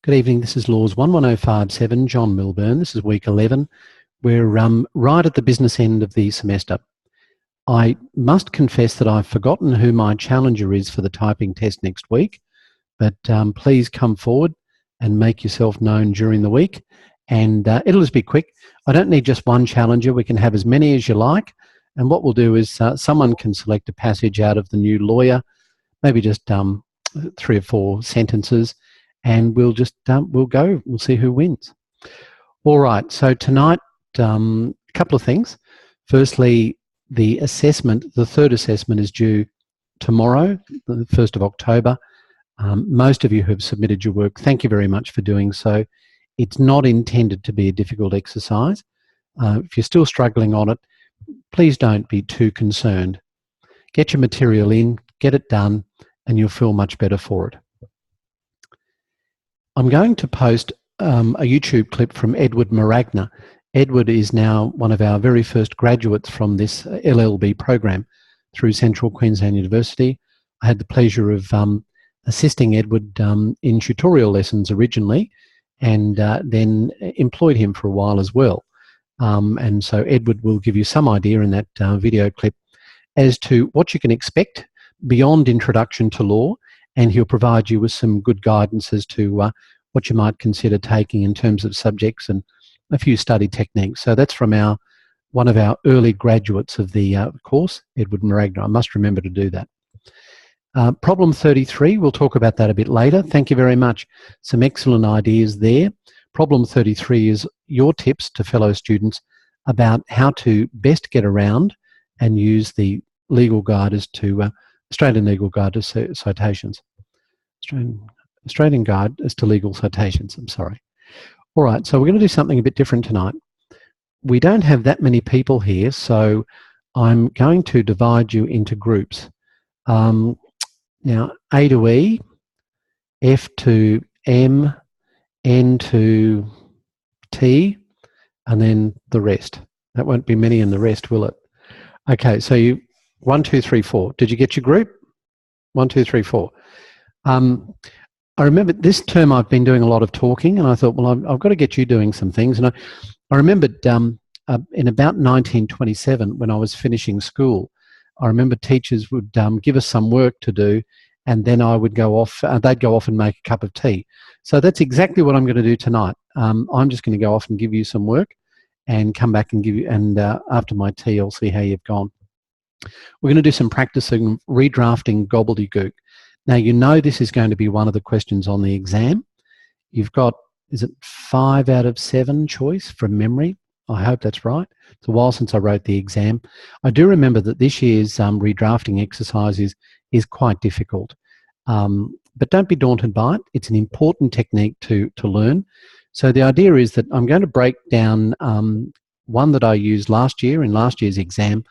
Good evening, this is Laws 11057, John Milburn. This is week 11. We're right at the business end of the semester. I must confess that I've forgotten who my challenger is for the typing test next week, but please come forward and make yourself known during the week, and it'll just be quick. I don't need just one challenger. We can have as many as you like, and what we'll do is someone can select a passage out of the New Lawyer, maybe just 3 or 4 sentences, and we'll just we'll see who wins. All right, so tonight a couple of things. Firstly, the assessment, the third assessment, is due tomorrow, the 1st of October. Most of you have submitted your work. Thank you very much for doing so. It's not intended to be a difficult exercise. If you're still struggling on it, please don't be too concerned. Get your material in, get it done, and you'll feel much better for it. I'm going to post a YouTube clip from Edward Maragna. Edward is now one of our very first graduates from this LLB program through Central Queensland University. I had the pleasure of assisting Edward in tutorial lessons originally, and then employed him for a while as well. And so Edward will give you some idea in that video clip as to what you can expect beyond introduction to law, and he'll provide you with some good guidance as to what you might consider taking in terms of subjects and a few study techniques. So that's from one of our early graduates of the course, Edward Maragna. I must remember to do that. Problem 33, we'll talk about that a bit later. Thank you very much. Some excellent ideas there. Problem 33 is your tips to fellow students about how to best get around and use the legal guide as to Australian Legal Guide to Citations. Australian Guide as to Legal Citations, I'm sorry. All right, so we're going to do something a bit different tonight. We don't have that many people here, so I'm going to divide you into groups. Now, A to E, F to M, N to T, and then the rest. That won't be many in the rest, will it? Okay, so you 1, 2, 3, 4. Did you get your group? 1, 2, 3, 4. I remember this term I've been doing a lot of talking, and I thought, well, I've got to get you doing some things. And I remembered in about 1927, when I was finishing school, I remember teachers would give us some work to do, and then I would go off. They'd go off and make a cup of tea. So that's exactly what I'm going to do tonight. I'm just going to go off and give you some work, and come back and give you. And after my tea, I'll see how you've gone. We're going to do some practicing redrafting gobbledygook. Now, you know this is going to be one of the questions on the exam. You've got, is it 5 out of 7 choice from memory? I hope that's right. It's a while since I wrote the exam. I do remember that this year's redrafting exercise is quite difficult. But don't be daunted by it. It's an important technique to learn. So the idea is that I'm going to break down one that I used last year in last year's exam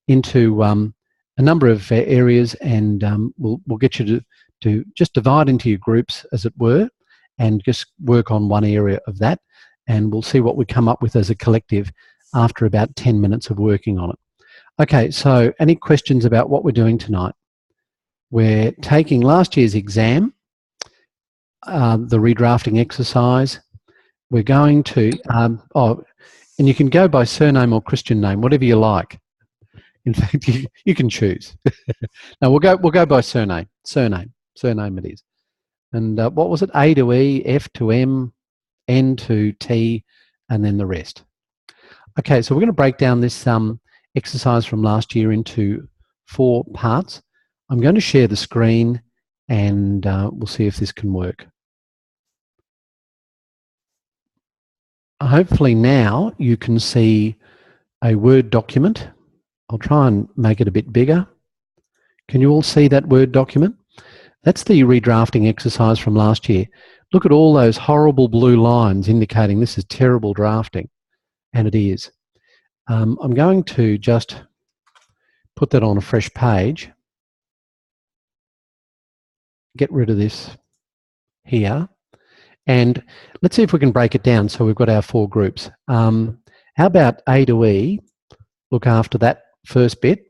into a number of areas, and we'll get you to just divide into your groups, as it were, and just work on one area of that, and we'll see what we come up with as a collective after about 10 minutes of working on it. Okay, so any questions about what we're doing tonight? We're taking last year's exam, the redrafting exercise. We're going to, and you can go by surname or Christian name, whatever you like. In fact, you can choose. No, we'll go by surname. Surname it is. And what was it? A to E, F to M, N to T, and then the rest. Okay, so we're going to break down this exercise from last year into 4 parts. I'm going to share the screen, and we'll see if this can work. Hopefully now you can see a Word document. I'll try and make it a bit bigger. Can you all see that Word document? That's the redrafting exercise from last year. Look at all those horrible blue lines indicating this is terrible drafting, and it is. I'm going to just put that on a fresh page. Get rid of this here. And let's see if we can break it down so we've got our 4 groups. How about A to E? Look after that first bit.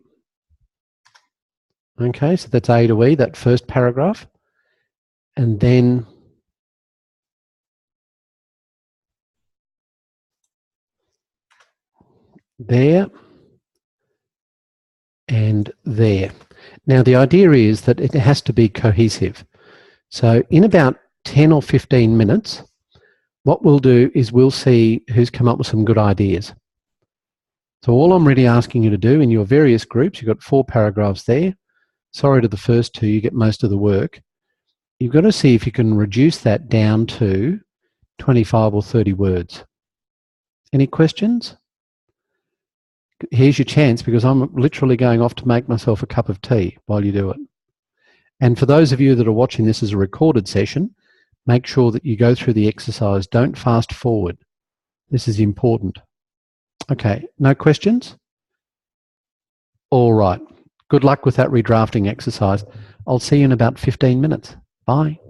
Okay, so that's A to E, that first paragraph. And then there, and there. Now the idea is that it has to be cohesive. So in about 10 or 15 minutes, what we'll do is we'll see who's come up with some good ideas. So all I'm really asking you to do in your various groups, you've got 4 paragraphs there. Sorry to the first 2, you get most of the work. You've got to see if you can reduce that down to 25 or 30 words. Any questions? Here's your chance, because I'm literally going off to make myself a cup of tea while you do it. And for those of you that are watching this as a recorded session, make sure that you go through the exercise. Don't fast forward. This is important. Okay, no questions? All right. Good luck with that redrafting exercise. I'll see you in about 15 minutes. Bye.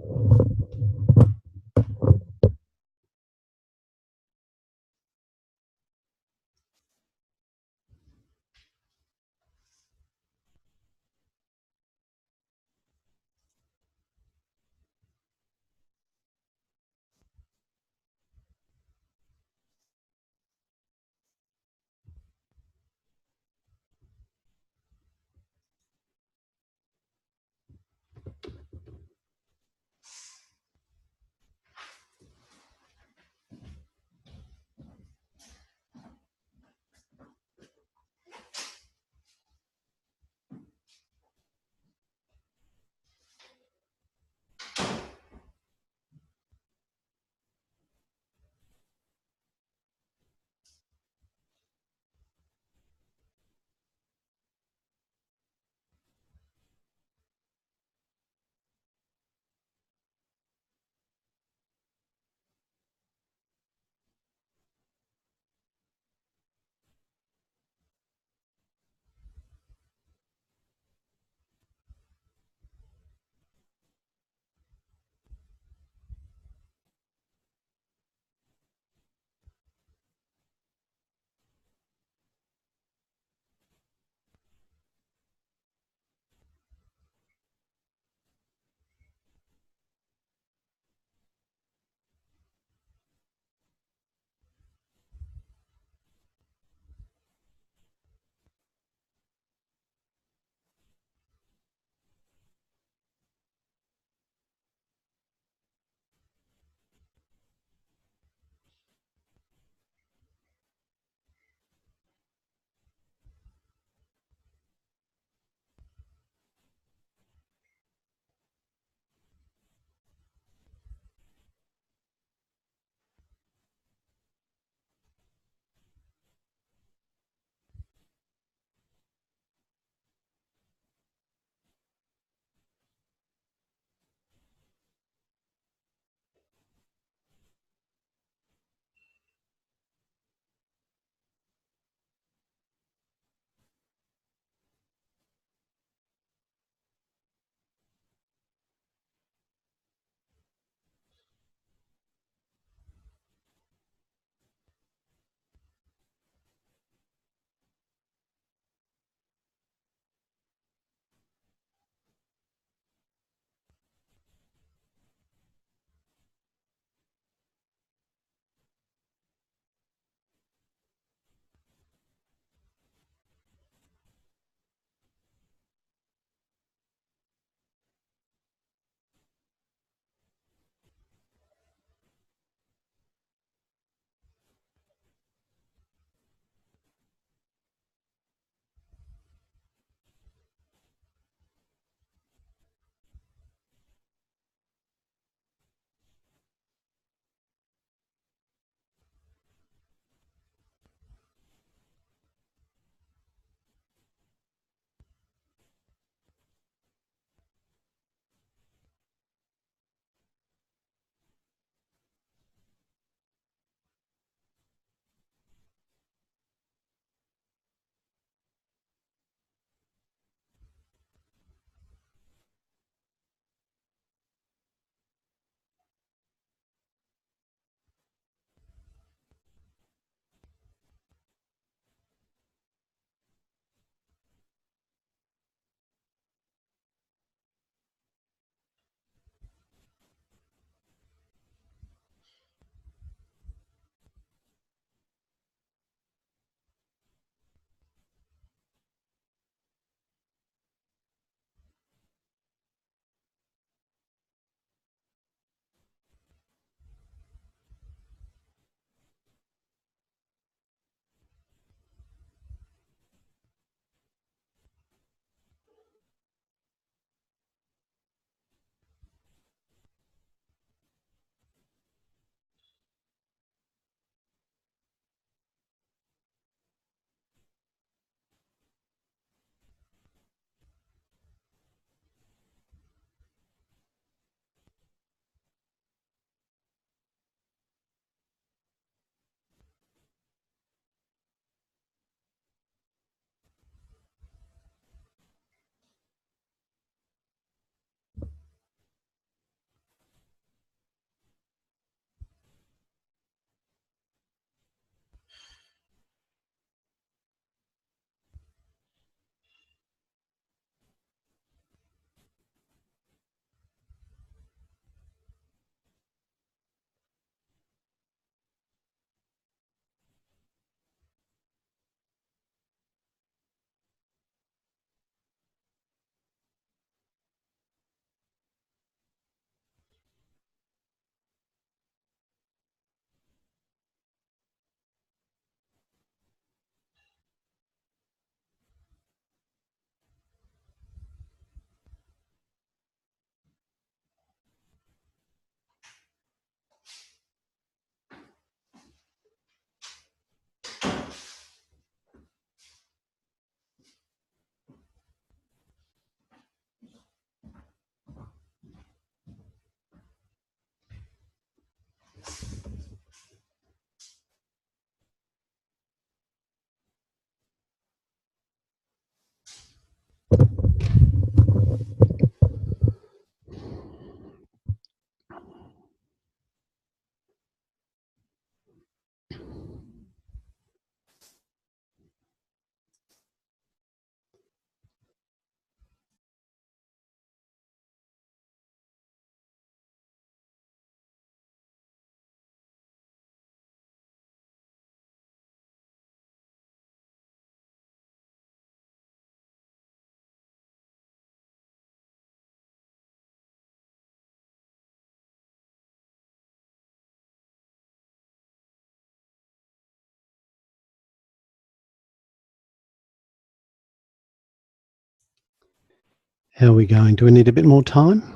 How are we going? Do we need a bit more time?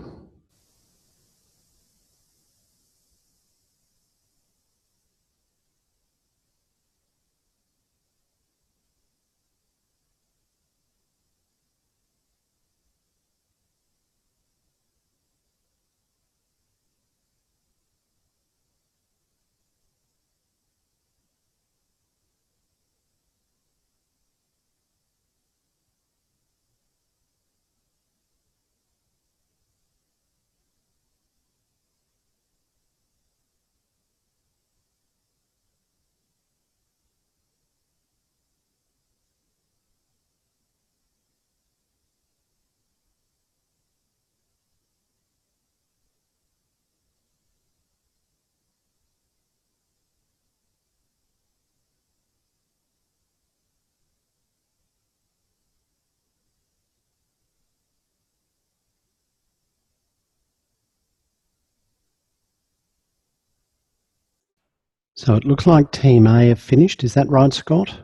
So it looks like Team A have finished. Is that right, Scott?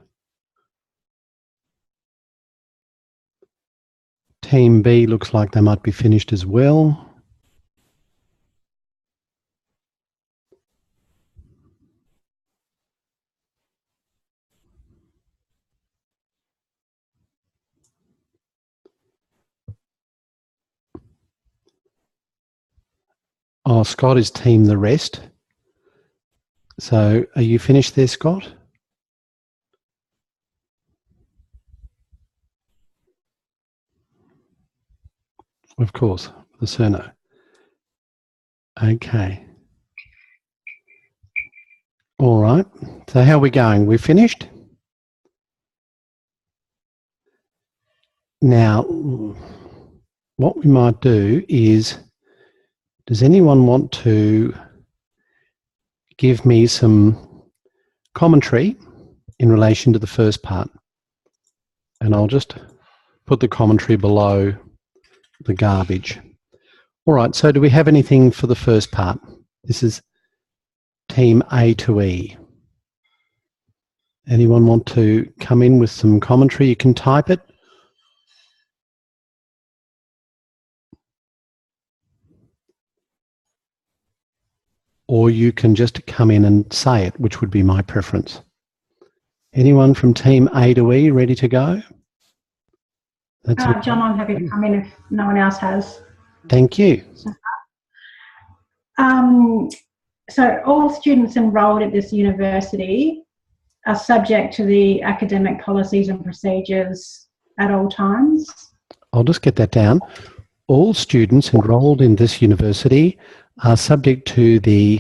Team B looks like they might be finished as well. Oh, Scott is Team the rest. So are you finished there, Scott? Of course, the Cerno. Okay. All right. So how are we going? We're finished? Now, what we might do is, does anyone want to give me some commentary in relation to the first part? And I'll just put the commentary below the garbage. All right, so do we have anything for the first part? This is Team A to E. Anyone want to come in with some commentary? You can type it. Or you can just come in and say it, which would be my preference. Anyone from Team A to E ready to go? John, I'm happy to come in if no one else has. Thank you. So all students enrolled at this university are subject to the academic policies and procedures at all times. I'll just get that down. All students enrolled in this university are subject to the,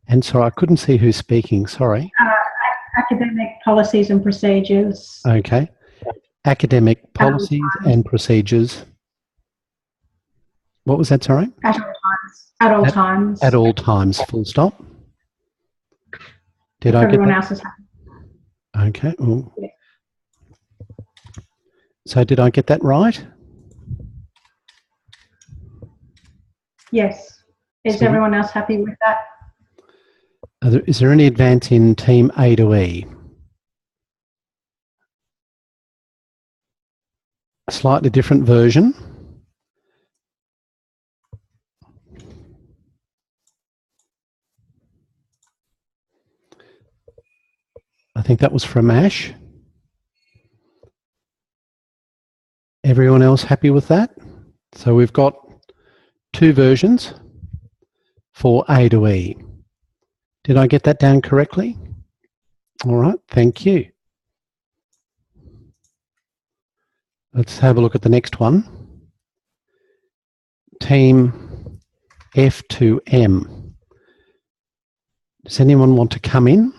and sorry, I couldn't see who's speaking, sorry. Academic policies and procedures. Okay. Academic policies and procedures. What was that, sorry? At all times. At all times. At all times, full stop. Did I get everyone that? else is happy. Okay. Well, yeah. So did I get that right? Yes. Is everyone else happy with that? Is there any advance in Team A to E? A slightly different version. I think that was from Ash. Everyone else happy with that? So we've got two versions for A to E. Did I get that down correctly? All right, thank you. Let's have a look at the next one. Team F to M. Does anyone want to come in?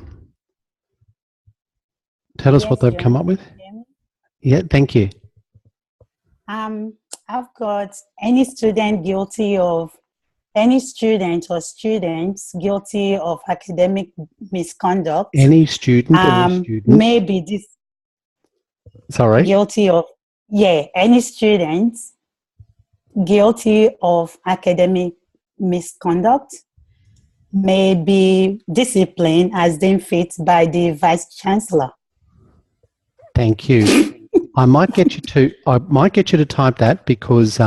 Tell us what they've come up with. Yeah, thank you. I've got any student or students guilty of academic misconduct. Any student or students? Maybe this. Sorry? Guilty of, any students guilty of academic misconduct may be disciplined as deemed fit by the Vice Chancellor. Thank you. I might get you to type that because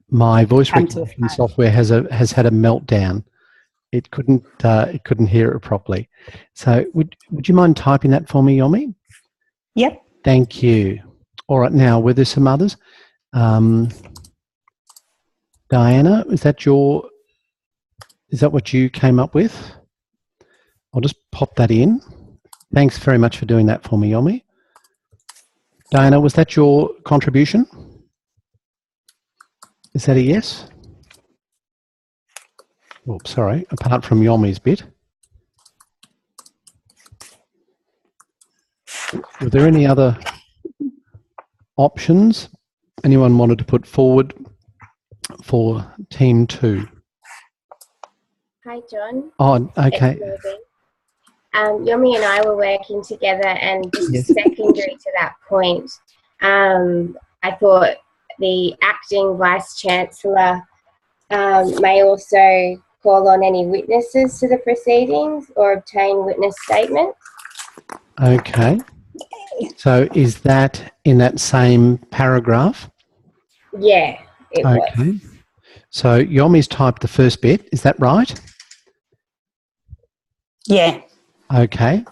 my voice I'm too recognition fast. software has had a meltdown. It couldn't hear it properly. So would you mind typing that for me, Yomi? Yep. Thank you. All right, now were there some others? Diana, is that what you came up with? I'll just pop that in. Thanks very much for doing that for me, Yomi. Diana, was that your contribution? Is that a yes? Oh, sorry, apart from Yomi's bit. Were there any other options anyone wanted to put forward for Team 2? Hi, John. Oh, okay. Yomi and I were working together, and just Yes. secondary to that point, I thought the acting Vice Chancellor may also call on any witnesses to the proceedings or obtain witness statements. Okay. So is that in that same paragraph? Yeah, it was. Okay. So Yomi's typed the first bit, is that right? Yeah. Okay.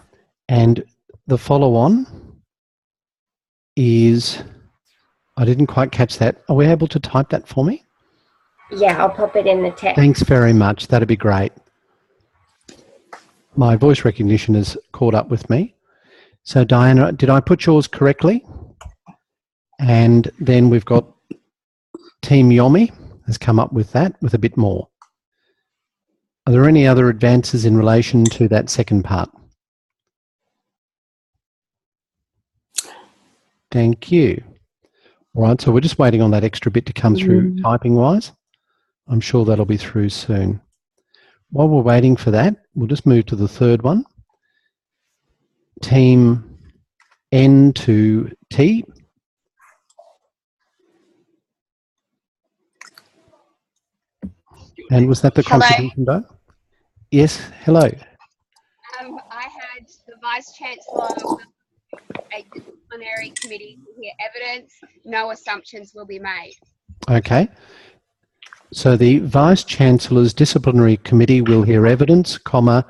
And the follow-on is, I didn't quite catch that. Are we able to type that for me? Yeah, I'll pop it in the text. Thanks very much. That'd be great. My voice recognition has caught up with me. So Diana, did I put yours correctly? And then we've got Team Yomi has come up with that with a bit more. Are there any other advances in relation to that second part? Thank you. All right, so we're just waiting on that extra bit to come through typing-wise. I'm sure that'll be through soon. While we're waiting for that, we'll just move to the third one. Team N to T. And was that the contribution, Doug? Yes, hello. I had the Vice Chancellor, a disciplinary committee to hear evidence. No assumptions will be made. Okay. So the Vice Chancellor's disciplinary committee will hear evidence, comma,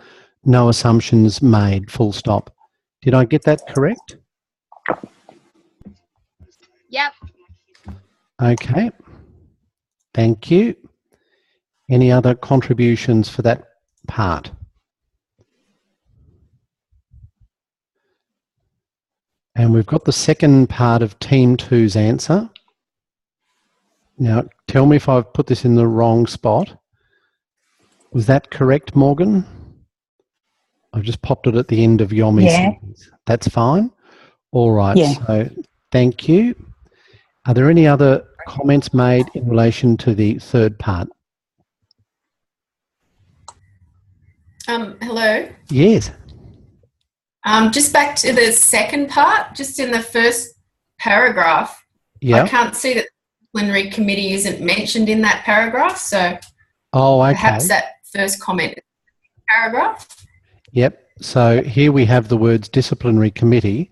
no assumptions made, full stop. Did I get that correct? Yep. Okay. Thank you. Any other contributions for that part? And we've got the second part of Team 2's answer. Now, tell me if I've put this in the wrong spot. Was that correct, Morgan? I've just popped it at the end of Yomi's sentence. That's fine. All right. Yeah. So thank you. Are there any other comments made in relation to the third part? Hello. Yes. Just back to the second part, just in the first paragraph, Yeah. I can't see that the disciplinary committee isn't mentioned in that paragraph, so Oh, okay. perhaps that first comment is paragraph. Yep. So here we have the words disciplinary committee.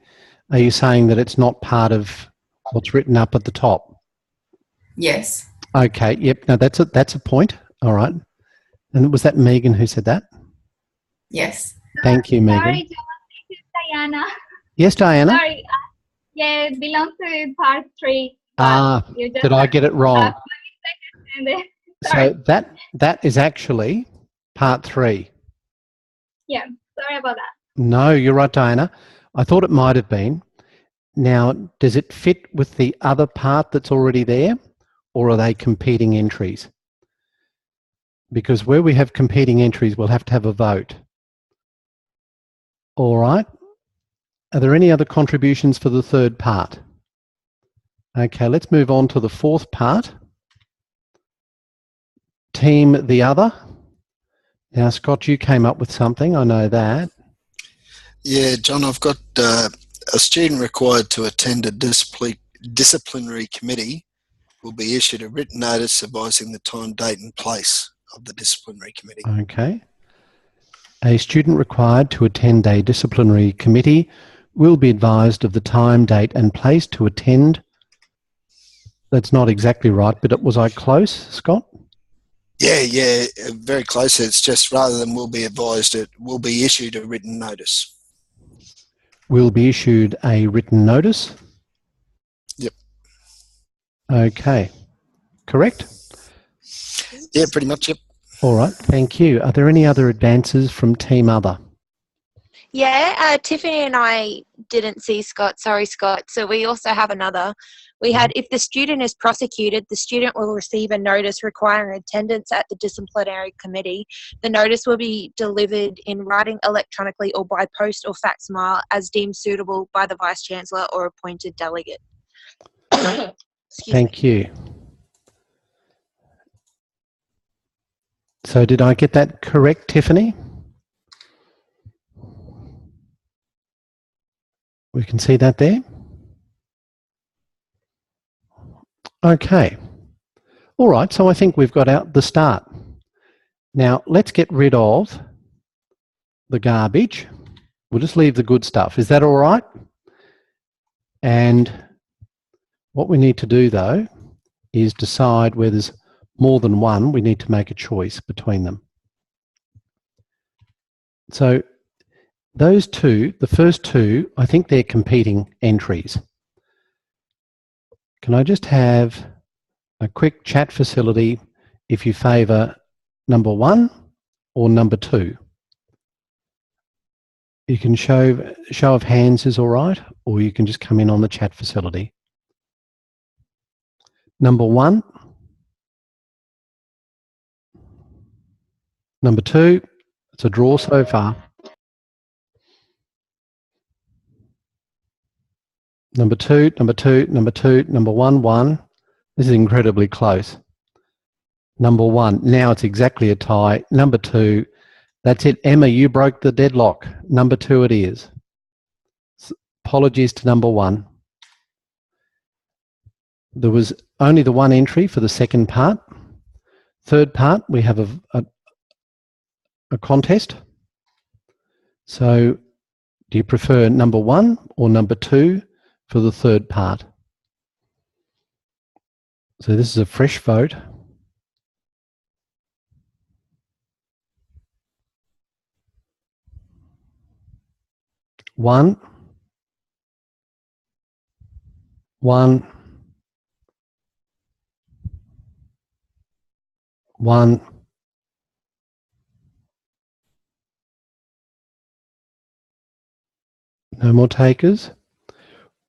Are you saying that it's not part of what's written up at the top? Yes. Okay. Yep. No, that's a point. All right. And was that Megan who said that? Yes. Thank you, Megan. Sorry, John, this is Diana. Yes, Diana. Sorry, yeah, it belongs to part 3. You just Did I get it wrong? and then, sorry. So that is actually part 3. Yeah, sorry about that. No, you're right, Diana. I thought it might have been. Now, does it fit with the other part that's already there, or are they competing entries? Because where we have competing entries, we'll have to have a vote. All right. Are there any other contributions for the third part? Okay, let's move on to the fourth part. Team the other. Now, Scott, you came up with something. I know that. Yeah, John, I've got a student required to attend a disciplinary committee will be issued a written notice advising the time, date and place of the disciplinary committee. Okay. A student required to attend a disciplinary committee will be advised of the time, date and place to attend. That's not exactly right, but was I close, Scott? Yeah, very close. It's just rather than will be advised, it will be issued a written notice. Will be issued a written notice. Yep. Okay. Correct? Yeah, pretty much, yep. All right, thank you. Are there any other advances from Team Other? Yeah, Tiffany and I didn't see Scott. Sorry, Scott. So we also have another. We had, if the student is prosecuted, the student will receive a notice requiring attendance at the disciplinary committee. The notice will be delivered in writing, electronically, or by post or facsimilar as deemed suitable by the Vice-Chancellor or appointed delegate. Thank you. So did I get that correct, Tiffany? We can see that there. Okay. All right, so I think we've got out the start. Now, let's get rid of the garbage. We'll just leave the good stuff. Is that all right? And what we need to do, though, is decide where there's more than one. We need to make a choice between them. So those two, the first two, I think they're competing entries. Can I just have a quick chat facility if you favour number 1 or number 2? You can show of hands is all right, or you can just come in on the chat facility. Number 1. Number 2. It's a draw so far. Number 2, number 2, number 2, number 1, 1. This is incredibly close. Number 1. Now it's exactly a tie. Number 2. That's it. Emma, you broke the deadlock. Number 2 it is. Apologies to number 1. There was only the one entry for the second part. Third part, we have a contest. So do you prefer number 1 or number 2 for the third part? So this is a fresh vote. One. No more takers?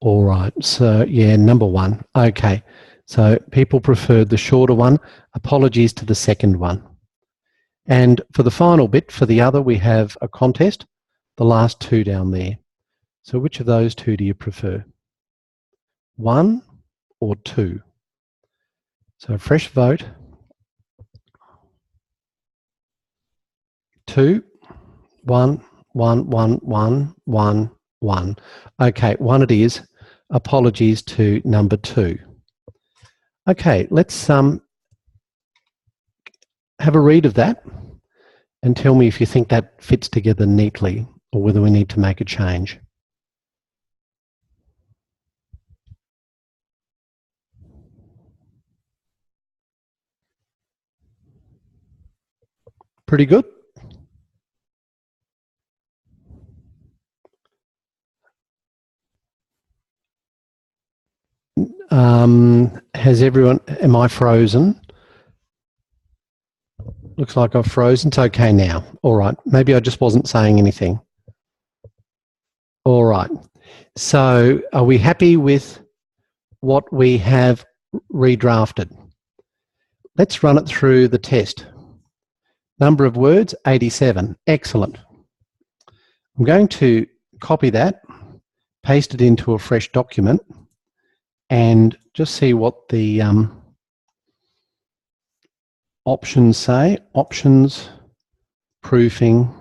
All right, so yeah, number 1. Okay, so people preferred the shorter one. Apologies to the second one. And for the final bit, for the other, we have a contest, the last 2 down there. So which of those 2 do you prefer? 1 or 2? So fresh vote. 2, 1, 1, 1, 1, 1, 1. Okay, 1 it is. Apologies to number 2. Okay, let's have a read of that and tell me if you think that fits together neatly or whether we need to make a change. Pretty good? Has everyone, am I frozen? Looks like I've frozen. It's okay now. All right. Maybe I just wasn't saying anything. All right. So are we happy with what we have redrafted? Let's run it through the test. Number of words, 87. Excellent. I'm going to copy that, paste it into a fresh document, and just see what the options say. Options, proofing.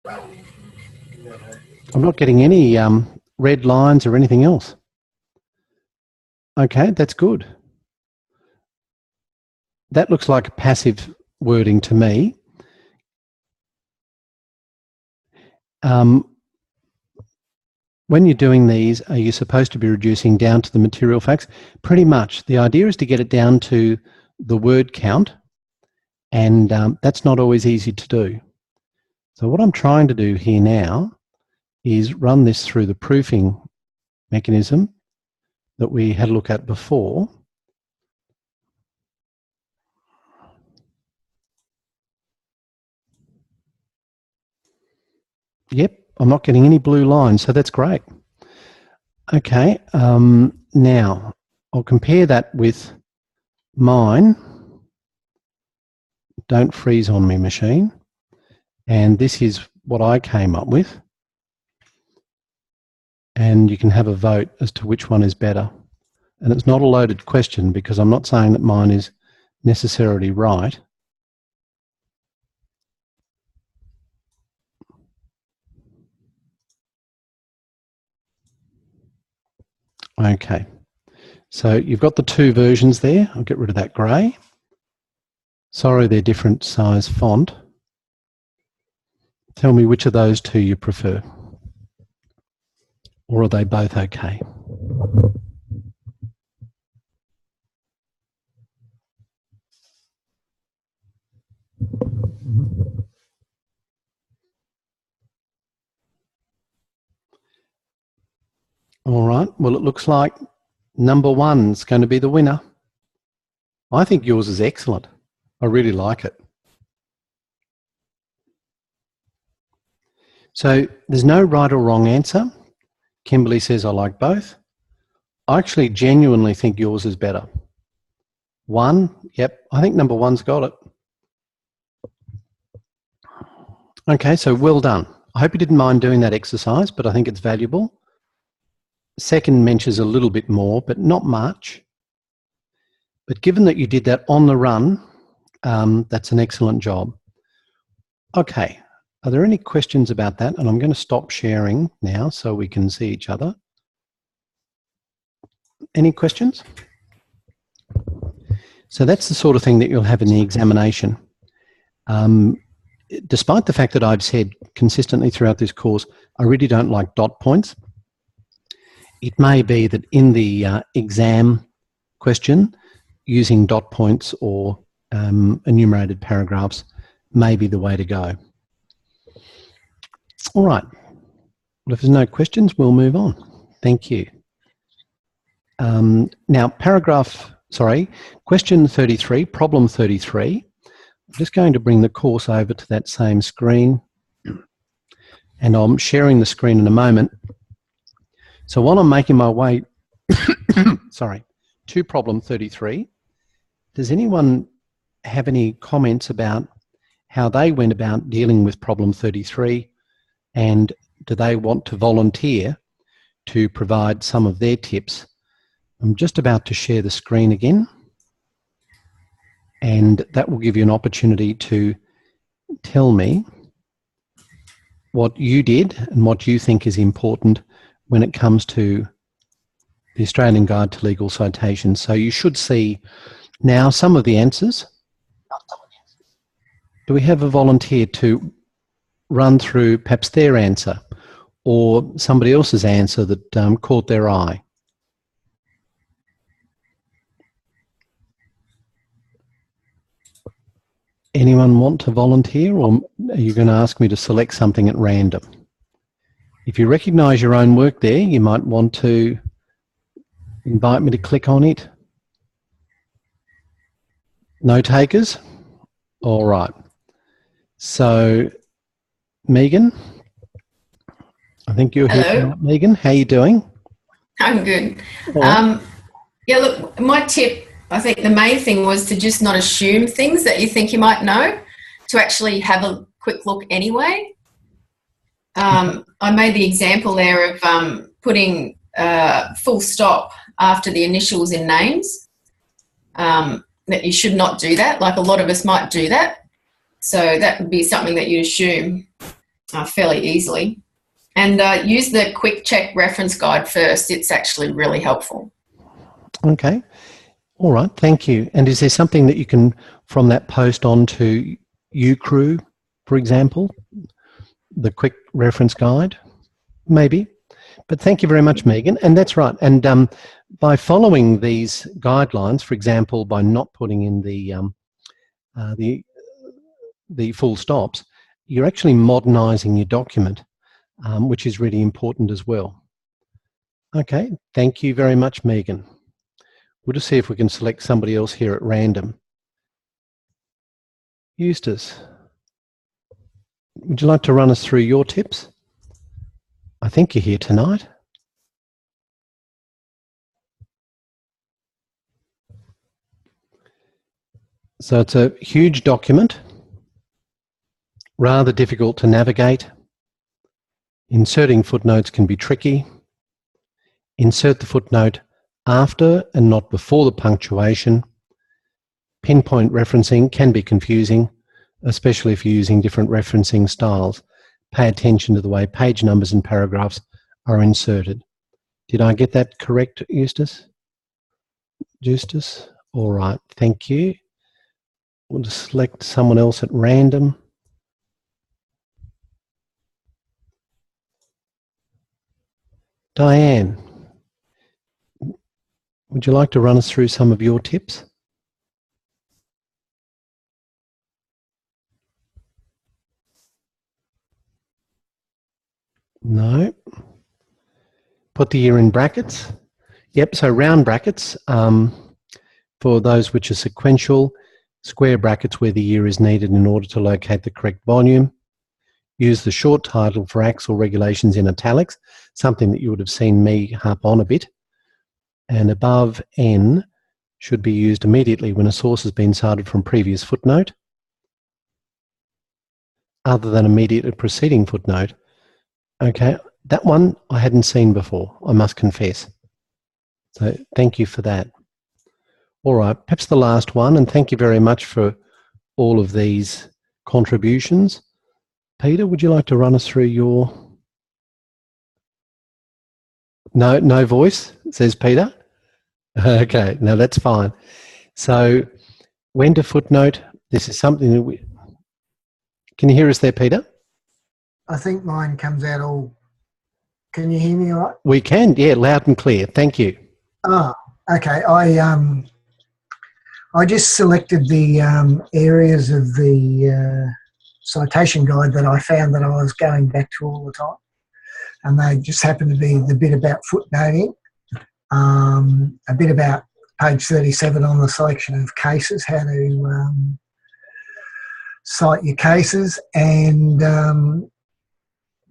I'm not getting any red lines or anything else. Okay, that's good. That looks like passive wording to me. when you're doing these, are you supposed to be reducing down to the material facts? Pretty much. The idea is to get it down to the word count, and that's not always easy to do. So what I'm trying to do here now is run this through the proofing mechanism that we had a look at before. Yep, I'm not getting any blue lines, so that's great. Okay, now I'll compare that with mine. Don't freeze on me, machine. And this is what I came up with. And you can have a vote as to which one is better. And it's not a loaded question because I'm not saying that mine is necessarily right. Okay, so you've got the two versions there. I'll get rid of that grey. Sorry, they're different size font. Tell me which of those two you prefer. Or are they both okay? All right, well, it looks like number one's going to be the winner. I think yours is excellent. I really like it. So there's no right or wrong answer. Kimberly says, I like both. I actually genuinely think yours is better. One, yep, I think number one's got it. Okay, so well done. I hope you didn't mind doing that exercise, but I think it's valuable. Second mentions a little bit more, but not much. But given that you did that on the run, that's an excellent job. Okay, are there any questions about that? And I'm going to stop sharing now so we can see each other. Any questions? So that's the sort of thing that you'll have in the examination. Despite the fact that I've said consistently throughout this course, I really don't like dot points. It may be that in the exam question, using dot points or enumerated paragraphs may be the way to go. All right. Well, if there's no questions, we'll move on. Thank you. Now, question 33, problem 33. I'm just going to bring the course over to that same screen, and I'm sharing the screen in a moment. So while I'm making my way, to problem 33, does anyone have any comments about how they went about dealing with problem 33, and do they want to volunteer to provide some of their tips? I'm just about to share the screen again, and that will give you an opportunity to tell me what you did and what you think is important when it comes to the Australian Guide to Legal Citations. So you should see now some of the answers. Do we have a volunteer to run through perhaps their answer or somebody else's answer that caught their eye? Anyone want to volunteer, or are you going to ask me to select something at random? If you recognise your own work there, you might want to invite me to click on it. No takers? All right. So, Megan, I think you're here. Hello. Megan, how are you doing? I'm good. Right. Yeah, look, my tip, I think the main thing was to just not assume things that you think you might know, to actually have a quick look anyway. I made the example there of putting full stop after the initials in names, that you should not do that. Like a lot of us might do that. So that would be something that you'd assume fairly easily. And use the quick check reference guide first. It's actually really helpful. Okay. All right. Thank you. And is there something that you can, from that post on to UCrew, for example, the quick reference guide? Maybe. But thank you very much, Megan. And that's right. And by following these guidelines, for example, by not putting in the full stops, you're actually modernising your document, which is really important as well. Okay, thank you very much, Megan. We'll just see if we can select somebody else here at random. Eustace, would you like to run us through your tips? I think you're here tonight. So it's a huge document, rather difficult to navigate. Inserting footnotes can be tricky. Insert the footnote after and not before the punctuation. Pinpoint referencing can be confusing, especially if you're using different referencing styles. Pay attention to the way page numbers and paragraphs are inserted. Did I get that correct, Eustace? Eustace? All right, thank you. We'll just select someone else at random. Diane, would you like to run us through some of your tips? No. Put the year in brackets. Yep, so round brackets for those which are sequential, square brackets where the year is needed in order to locate the correct volume. Use the short title for acts or regulations in italics, something that you would have seen me harp on a bit. And above N should be used immediately when a source has been cited from previous footnote, other than immediately preceding footnote. Okay, that one I hadn't seen before, I must confess. So thank you for that. All right, perhaps the last one, and thank you very much for all of these contributions. Peter, would you like to run us through your... No voice, says Peter. Okay, no, that's fine. So when to footnote, this is something that we... Can you hear us there, Peter? I think mine comes out all... Can you hear me all right? We can, yeah, loud and clear. Thank you. Oh, okay. I just selected the areas of the citation guide that I found that I was going back to all the time. And they just happen to be the bit about footnoting, a bit about page 37 on the selection of cases, how to cite your cases, and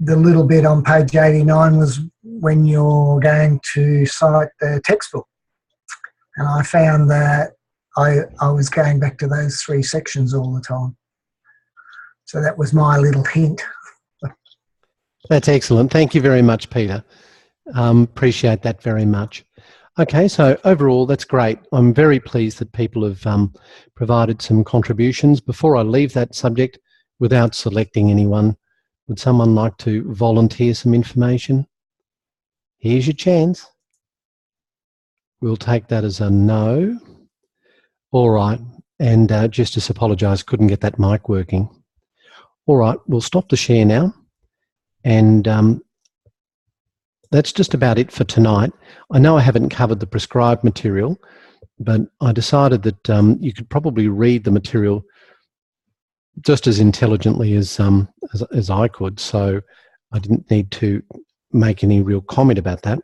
the little bit on page 89 was when you're going to cite the textbook. And I found that I was going back to those three sections all the time. So that was my little hint. That's excellent. Thank you very much, Peter. Appreciate that very much. Okay, so overall, that's great. I'm very pleased that people have provided some contributions. Before I leave that subject, without selecting anyone, would someone like to volunteer some information? Here's your chance. We'll take that as a no. All right, and just to apologise, couldn't get that mic working. All right, we'll stop the share now. And that's just about it for tonight. I know I haven't covered the prescribed material, but I decided that you could probably read the material just as intelligently as I could, so I didn't need to make any real comment about that.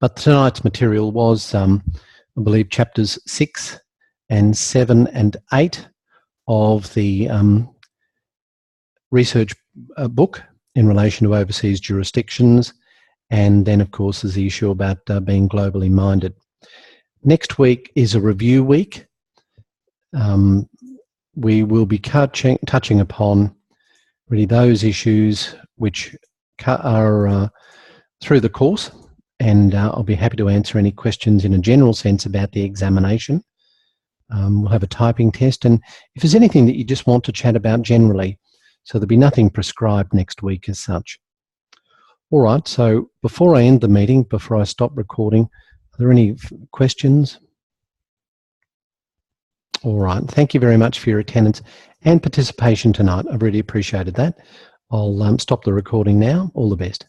But tonight's material was, I believe, chapters 6 and 7 and 8 of the research book in relation to overseas jurisdictions, and then of course there's the issue about being globally minded. Next week is a review week. We will be touching upon really those issues which are through the course, and I'll be happy to answer any questions in a general sense about the examination. We'll have a typing test, and if there's anything that you just want to chat about generally, so there'll be nothing prescribed next week as such. All right, so before I end the meeting, before I stop recording, are there any questions? All right, thank you very much for your attendance and participation tonight. I really appreciated that. I'll stop the recording now. All the best.